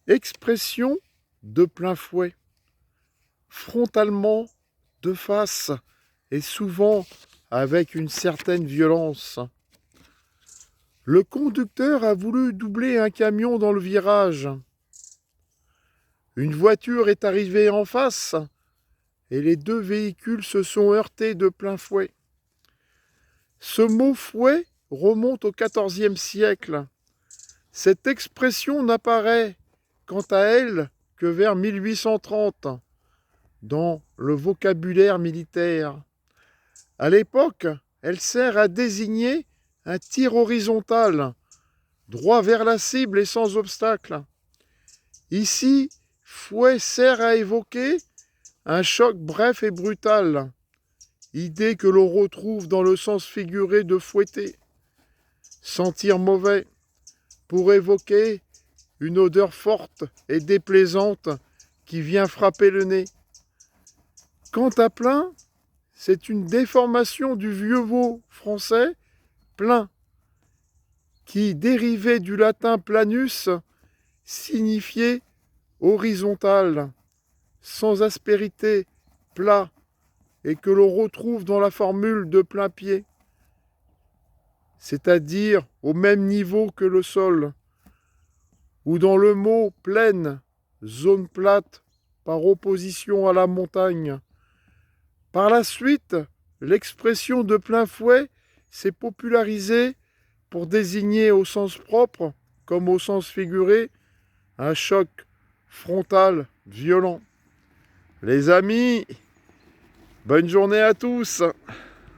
Expression de plein fouet, frontalement, de face, et souvent avec une certaine violence. Le conducteur a voulu doubler un camion dans le virage. Une voiture est arrivée en face et les deux véhicules se sont heurtés de plein fouet. Ce mot fouet remonte au XIVe siècle. Cette expression n'apparaît, quant à elle, que vers 1830, dans le vocabulaire militaire. À l'époque, elle sert à désigner un tir horizontal, droit vers la cible et sans obstacle. Ici, fouet sert à évoquer un choc bref et brutal, idée que l'on retrouve dans le sens figuré de fouetter. Sentir mauvais, pour évoquer une odeur forte et déplaisante qui vient frapper le nez. Quant à plein, c'est une déformation du vieux mot français plein, qui, dérivé du latin planus, signifiait horizontal, sans aspérité, plat, et que l'on retrouve dans la formule de plein pied, c'est-à-dire au même niveau que le sol, ou dans le mot plaine, zone plate, par opposition à la montagne. Par la suite, l'expression de plein fouet s'est popularisée pour désigner au sens propre, comme au sens figuré, un choc frontal violent. Les amis, bonne journée à tous!